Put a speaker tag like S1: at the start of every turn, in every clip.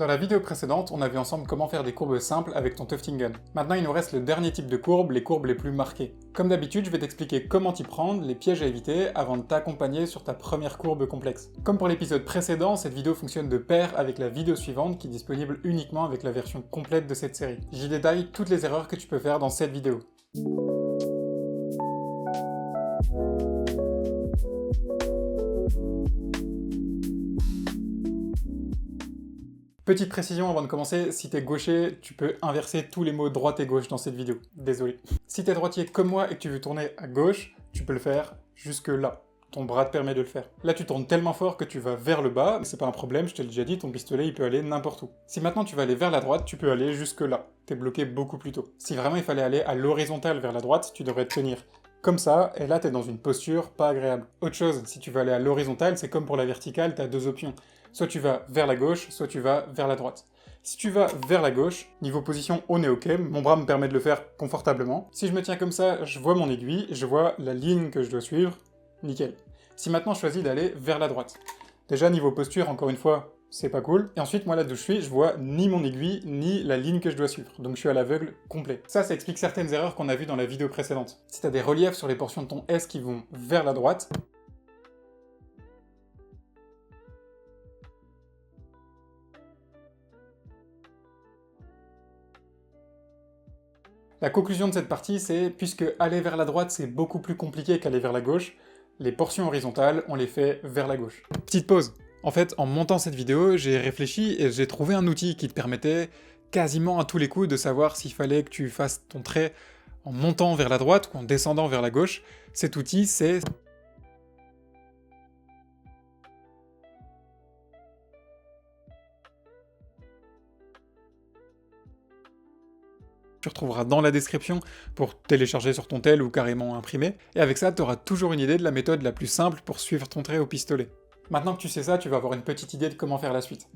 S1: Dans la vidéo précédente, on a vu ensemble comment faire des courbes simples avec ton tufting gun. Maintenant, il nous reste le dernier type de courbe, les courbes les plus marquées. Comme d'habitude, je vais t'expliquer comment t'y prendre, les pièges à éviter, avant de t'accompagner sur ta première courbe complexe. Comme pour l'épisode précédent, cette vidéo fonctionne de pair avec la vidéo suivante qui est disponible uniquement avec la version complète de cette série. J'y détaille toutes les erreurs que tu peux faire dans cette vidéo. Petite précision avant de commencer, si t'es gaucher, tu peux inverser tous les mots droite et gauche dans cette vidéo. Désolé. Si t'es droitier comme moi et que tu veux tourner à gauche, tu peux le faire jusque là. Ton bras te permet de le faire. Là, tu tournes tellement fort que tu vas vers le bas, mais c'est pas un problème, je te l'ai déjà dit, ton pistolet il peut aller n'importe où. Si maintenant tu vas aller vers la droite, tu peux aller jusque là. T'es bloqué beaucoup plus tôt. Si vraiment il fallait aller à l'horizontale vers la droite, tu devrais te tenir comme ça, et là t'es dans une posture pas agréable. Autre chose, si tu veux aller à l'horizontale, c'est comme pour la verticale, t'as deux options. Soit tu vas vers la gauche, soit tu vas vers la droite. Si tu vas vers la gauche, niveau position, on est ok, mon bras me permet de le faire confortablement. Si je me tiens comme ça, je vois mon aiguille, je vois la ligne que je dois suivre, nickel. Si maintenant je choisis d'aller vers la droite, déjà niveau posture, encore une fois, c'est pas cool. Et ensuite, moi là d'où je suis, je vois ni mon aiguille, ni la ligne que je dois suivre. Donc je suis à l'aveugle complet. Ça explique certaines erreurs qu'on a vues dans la vidéo précédente. Si t'as des reliefs sur les portions de ton S qui vont vers la droite, la conclusion de cette partie, c'est, puisque aller vers la droite c'est beaucoup plus compliqué qu'aller vers la gauche, les portions horizontales, on les fait vers la gauche. Petite pause. En fait, en montant cette vidéo, j'ai réfléchi et j'ai trouvé un outil qui te permettait quasiment à tous les coups de savoir s'il fallait que tu fasses ton trait en montant vers la droite ou en descendant vers la gauche. Cet outil, c'est... Tu retrouveras dans la description pour télécharger sur ton tel ou carrément imprimer. Et avec ça, tu auras toujours une idée de la méthode la plus simple pour suivre ton trait au pistolet. Maintenant que tu sais ça, tu vas avoir une petite idée de comment faire la suite.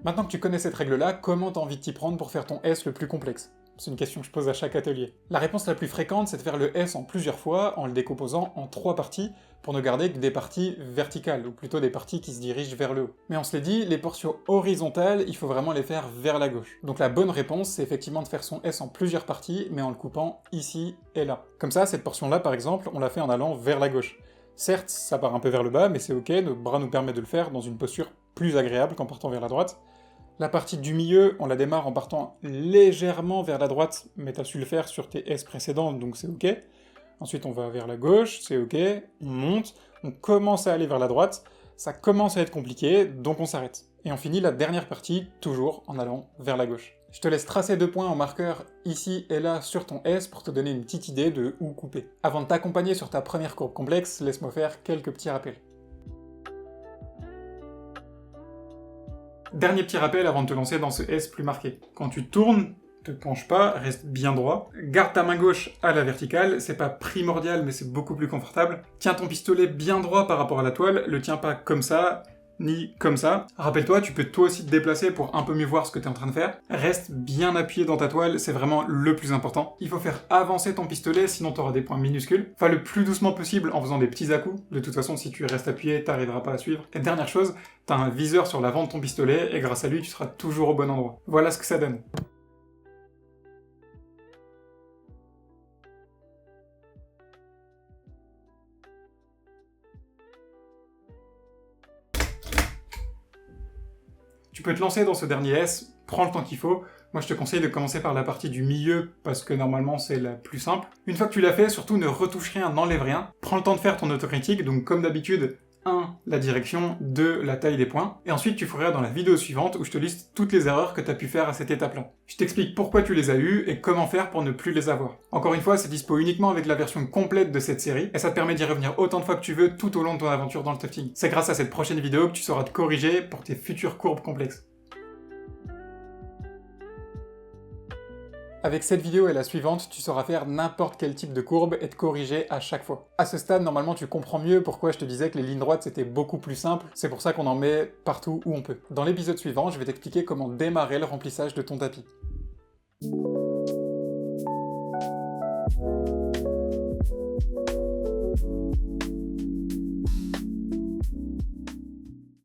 S1: Maintenant que tu connais cette règle-là, comment t'as envie de t'y prendre pour faire ton S le plus complexe? C'est une question que je pose à chaque atelier. La réponse la plus fréquente, c'est de faire le S en plusieurs fois, en le décomposant en 3 parties, pour ne garder que des parties verticales, ou plutôt des parties qui se dirigent vers le haut. Mais on se l'est dit, les portions horizontales, il faut vraiment les faire vers la gauche. Donc la bonne réponse, c'est effectivement de faire son S en plusieurs parties, mais en le coupant ici et là. Comme ça, cette portion-là, par exemple, on l'a fait en allant vers la gauche. Certes, ça part un peu vers le bas, mais c'est ok, notre bras nous permet de le faire dans une posture plus agréable qu'en partant vers la droite. La partie du milieu, on la démarre en partant légèrement vers la droite, mais t'as su le faire sur tes S précédentes, donc c'est ok. Ensuite on va vers la gauche, c'est ok, on monte, on commence à aller vers la droite, ça commence à être compliqué, donc on s'arrête. Et on finit la dernière partie, toujours en allant vers la gauche. Je te laisse tracer 2 points en marqueur ici et là sur ton S pour te donner une petite idée de où couper. Avant de t'accompagner sur ta première courbe complexe, laisse-moi faire quelques petits rappels. Dernier petit rappel avant de te lancer dans ce S plus marqué. Quand tu tournes, te penche pas, reste bien droit. Garde ta main gauche à la verticale, c'est pas primordial mais c'est beaucoup plus confortable. Tiens ton pistolet bien droit par rapport à la toile, le tiens pas comme ça, ni comme ça. Rappelle-toi, tu peux toi aussi te déplacer pour un peu mieux voir ce que tu es en train de faire. Reste bien appuyé dans ta toile, c'est vraiment le plus important. Il faut faire avancer ton pistolet, sinon tu auras des points minuscules. Enfin, le plus doucement possible en faisant des petits à-coups. De toute façon, si tu restes appuyé, t'arriveras pas à suivre. Et dernière chose, t'as un viseur sur l'avant de ton pistolet, et grâce à lui, tu seras toujours au bon endroit. Voilà ce que ça donne. Tu peux te lancer dans ce dernier S, prends le temps qu'il faut. Moi je te conseille de commencer par la partie du milieu parce que normalement c'est la plus simple. Une fois que tu l'as fait, surtout ne retouche rien, n'enlève rien. Prends le temps de faire ton autocritique, donc comme d'habitude, 1. La direction, 2. La taille des points. Et ensuite tu feras dans la vidéo suivante où je te liste toutes les erreurs que tu as pu faire à cette étape-là. Je t'explique pourquoi tu les as eues et comment faire pour ne plus les avoir. Encore une fois, c'est dispo uniquement avec la version complète de cette série et ça te permet d'y revenir autant de fois que tu veux tout au long de ton aventure dans le tufting. C'est grâce à cette prochaine vidéo que tu sauras te corriger pour tes futures courbes complexes. Avec cette vidéo et la suivante, tu sauras faire n'importe quel type de courbe et te corriger à chaque fois. À ce stade, normalement, tu comprends mieux pourquoi je te disais que les lignes droites c'était beaucoup plus simple, c'est pour ça qu'on en met partout où on peut. Dans l'épisode suivant, je vais t'expliquer comment démarrer le remplissage de ton tapis.